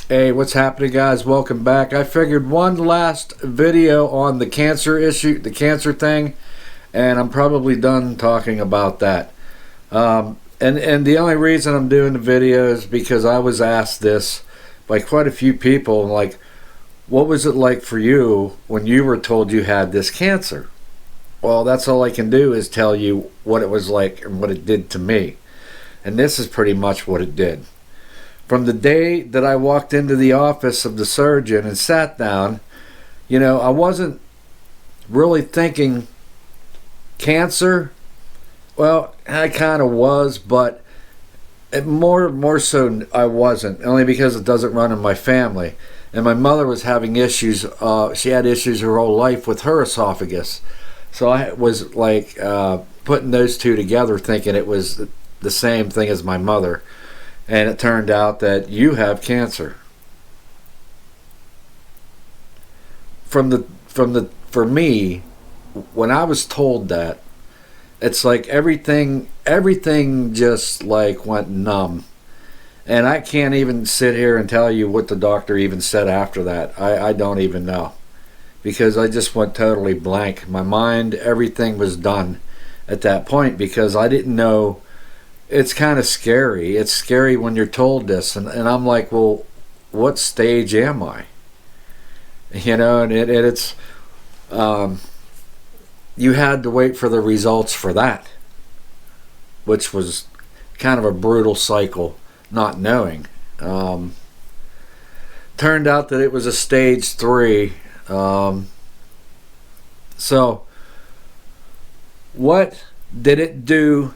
Hey, what's happening, guys? Welcome back. I figured one last video on the cancer issue, the cancer thing, and I'm probably done talking about that. And the only reason I'm doing the video is because I was asked this by quite a few people, like, what was it like for you when you were told you had this cancer? Well, that's all I can do is tell you what it was like and what it did to me. And this is pretty much what it did. From the day that I walked into the office of the surgeon and sat down, I wasn't really thinking cancer. Well, I kind of was, but more so I wasn't, only because it doesn't run in my family. And my mother was having issues. She had issues her whole life with her esophagus. So I was like putting those two together, thinking it was the same thing as my mother. And it turned out that you have cancer. For me, when I was told that, it's like everything just like went numb. And I can't even sit here and tell you what the doctor even said after that. I don't even know. Because I just went totally blank. My mind, everything was done at that point because I didn't know. It's kind of scary. It's scary when you're told this. And I'm like, well, what stage am I? And it's, you had to wait for the results for that, which was kind of a brutal cycle, not knowing. Turned out that it was a stage 3. So, what did it do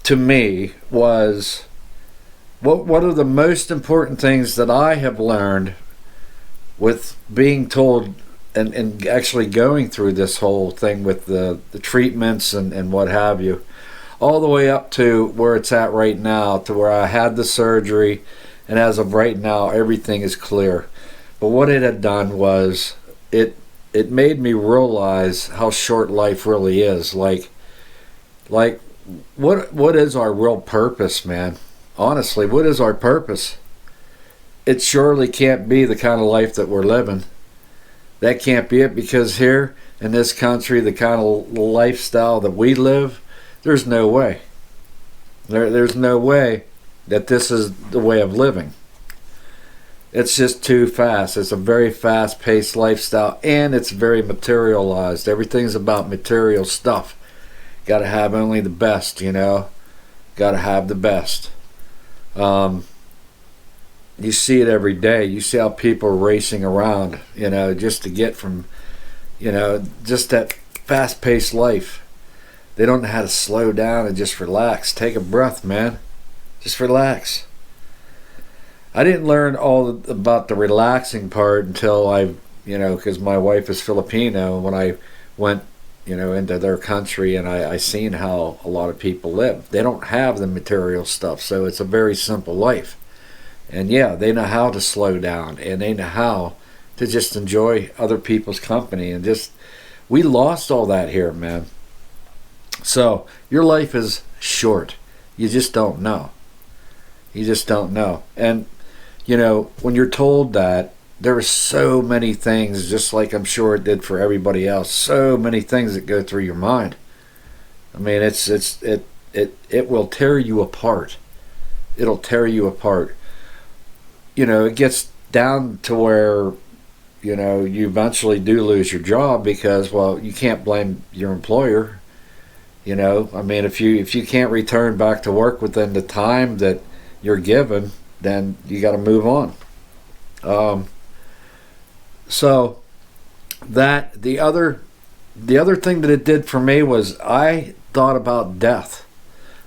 to me was, what are the most important things that I have learned with being told and actually going through this whole thing with the treatments and what have you, all the way up to where it's at right now, to where I had the surgery, and as of right now everything is clear. But what it had done was it made me realize how short life really is. Like what is our real purpose, man? Honestly, what is our purpose? It surely can't be the kind of life that we're living. That can't be it, because here in this country, the kind of lifestyle that we live, there's no way. There's no way that this is the way of living. It's just too fast. It's a very fast-paced lifestyle, and it's very materialized. Everything's about material stuff. Got to have only the best, Got to have the best. You see it every day. You see how people are racing around, just to get from, just that fast-paced life. They don't know how to slow down and just relax. Take a breath, man. Just relax. I didn't learn all about the relaxing part until because my wife is Filipino. When I went, into their country, and I seen how a lot of people live. They don't have the material stuff, so it's a very simple life. And yeah, they know how to slow down, and they know how to just enjoy other people's company, and we lost all that here, man. So your life is short. You just don't know. You just don't know. And when you're told that, there are so many things, just like I'm sure it did for everybody else, so many things that go through your mind. I mean, it will tear you apart. It'll tear you apart. It gets down to where, you eventually do lose your job because, well, you can't blame your employer. I mean, if you can't return back to work within the time that you're given, then you got to move on. So that the other thing that it did for me was I thought about death.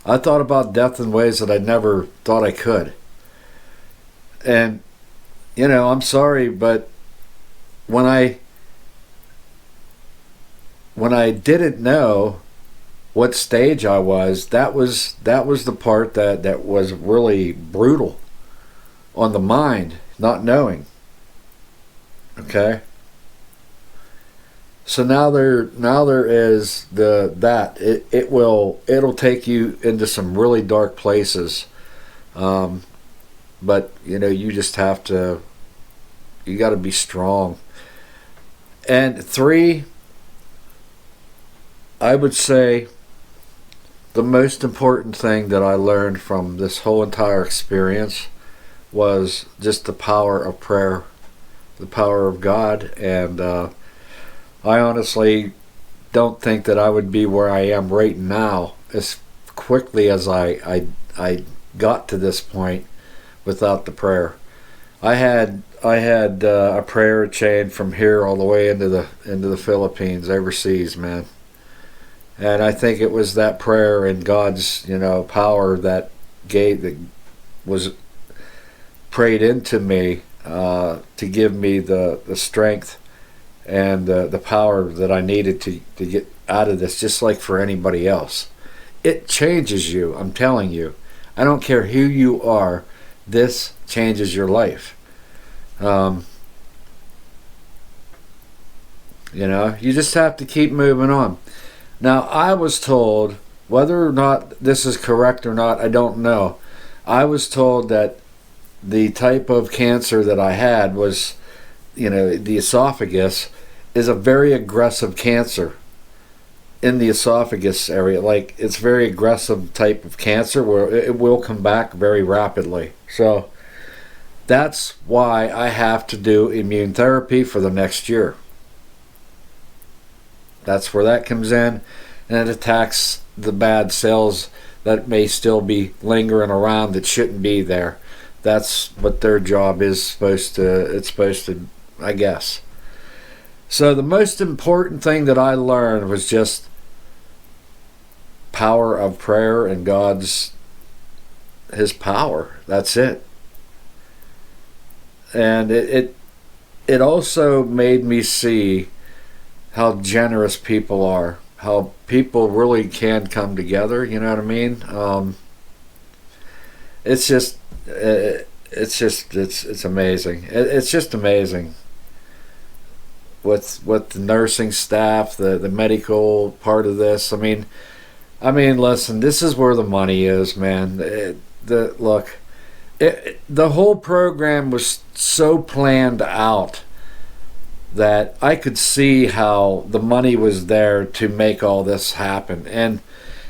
I thought about death in ways that I never thought I could. And I'm sorry, but when I didn't know what stage I was, that was the part that was really brutal on the mind, not knowing. Okay. So now there is it'll take you into some really dark places, but you just have to You got to be strong. And 3, I would say the most important thing that I learned from this whole entire experience was just the power of prayer, the power of God. And I honestly don't think that I would be where I am right now as quickly as I got to this point without the prayer. I had a prayer chain from here all the way into the Philippines, overseas, man. And I think it was that prayer and God's, power that was prayed into me to give me the strength and the power that I needed to get out of this, just like for anybody else. It changes you, I'm telling you. I don't care who you are, this changes your life. You just have to keep moving on. Now, I was told, whether or not this is correct or not, I don't know. I was told that the type of cancer that I had was, the esophagus, is a very aggressive cancer in the esophagus area. Like, it's very aggressive type of cancer where it will come back very rapidly. So that's why I have to do immune therapy for the next year. That's where that comes in, and it attacks the bad cells that may still be lingering around that shouldn't be there. That's what their job is supposed to, I guess. So the most important thing that I learned was just power of prayer and His power. That's it. And it also made me see how generous people are, how people really can come together. You know what I mean? It's amazing. It's just amazing. With the nursing staff, the medical part of this. I mean, listen, this is where the money is, man. The whole program was so planned out that I could see how the money was there to make all this happen. And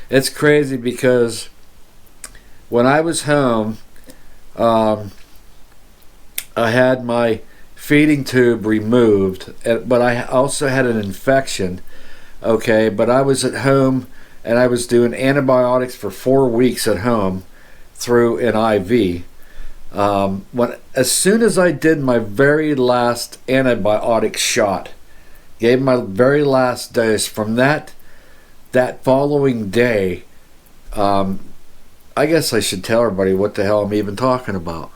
it's crazy because when I was home, I had my feeding tube removed, but I also had an infection. Okay, but I was at home and I was doing antibiotics for 4 weeks at home through an IV. As soon as I did my very last antibiotic shot, gave my very last dose, from that following day, I guess I should tell everybody what the hell I'm even talking about.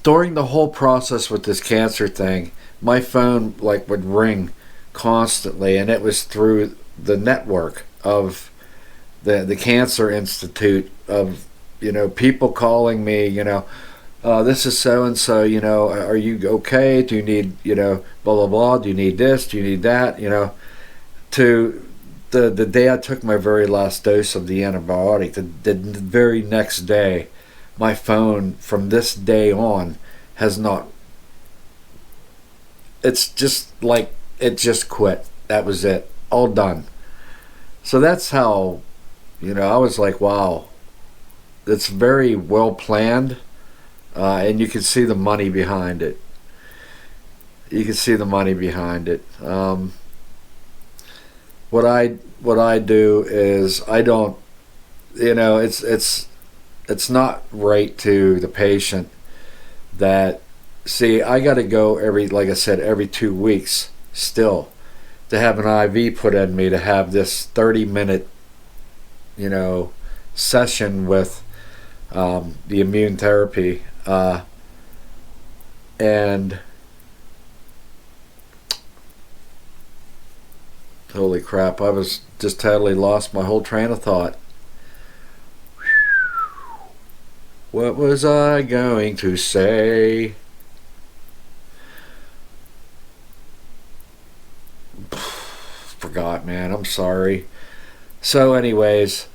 During the whole process with this cancer thing, my phone would ring constantly, and it was through the network of the Cancer Institute, of people calling me, this is so and so, are you okay? Do you need blah blah blah? Do you need this? Do you need that? To the day I took my very last dose of the antibiotic, the very next day, my phone from this day on has not. It's just like it just quit. That was it. All done. So that's how, I was like, wow, it's very well planned, and you can see the money behind it. You can see the money behind it. What I do is I don't, it's not right to the patient that, see, I got to go like I said, every 2 weeks still to have an IV put in me, to have this 30-minute, session with the immune therapy, and holy crap, I was just totally lost my whole train of thought. What was I going to say? Forgot, man. I'm sorry. So anyways,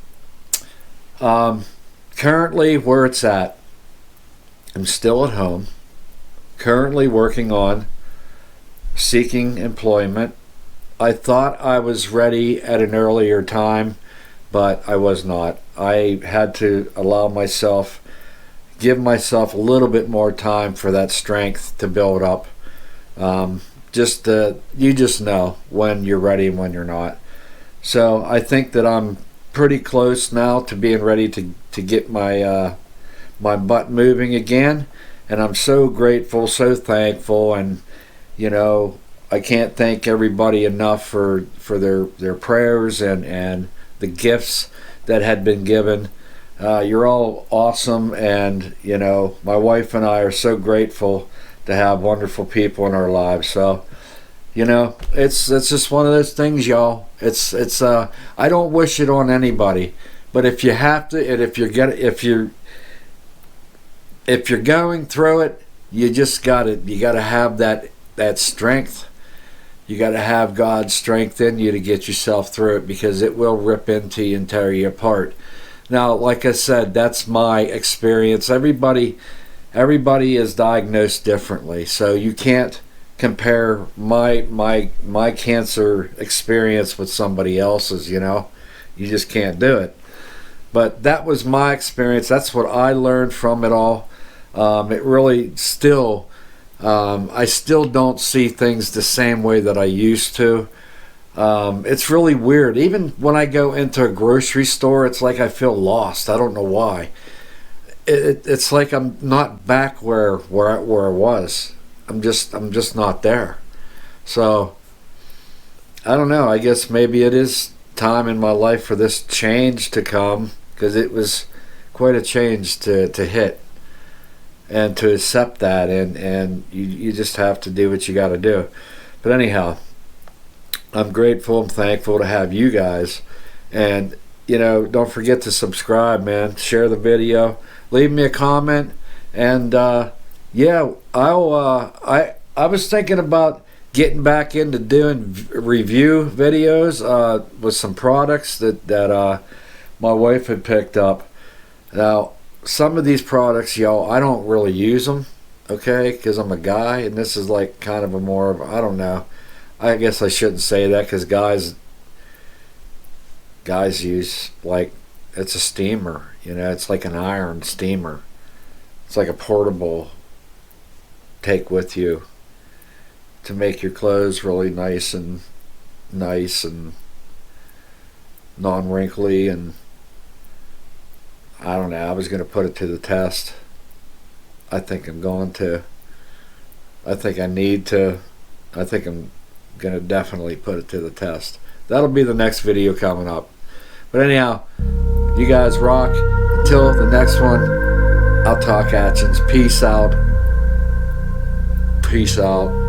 currently where it's at I'm still at home, currently working on seeking employment. I thought I was ready at an earlier time, but I was not. I had to give myself a little bit more time for that strength to build up. You just know when you're ready and when you're not. So I think that I'm pretty close now to being ready to get my butt moving again, and I'm so grateful, so thankful, and I can't thank everybody enough for their prayers and the gifts that had been given. You're all awesome, and my wife and I are so grateful to have wonderful people in our lives. So it's just one of those things, y'all. It's I don't wish it on anybody, but if you have to, and if you're going through it, you gotta have that strength. You gotta have God's strength in you to get yourself through it, because it will rip into you and tear you apart. Now, like I said, that's my experience. Everybody is diagnosed differently, so you can't compare my cancer experience with somebody else's. You just can't do it. But that was my experience. That's what I learned from it all. It really still, I still don't see things the same way that I used to. It's really weird. Even when I go into a grocery store, it's like I feel lost. I don't know why. It's like I'm not back where I was. I'm just not there. So I don't know. I guess maybe it is time in my life for this change to come, because it was quite a change to hit and to accept that, and you just have to do what you got to do. But anyhow, I'm grateful and thankful to have you guys, and don't forget to subscribe, man. Share the video, leave me a comment, and yeah, I was thinking about getting back into doing review videos with some products that my wife had picked up. Now, some of these products, y'all, I don't really use them, okay, because I'm a guy, and this is like kind of I don't know. I guess I shouldn't say that, because guys use, like, it's a steamer, it's like an iron steamer. It's like a portable take with you to make your clothes really nice and non-wrinkly, and I don't know. I was going to put it to the test. I think I'm going to. I think I need to. I think I'm going to definitely put it to the test. That'll be the next video coming up. But anyhow, you guys rock. Until the next one, I'll talk at you. Peace out. Peace out.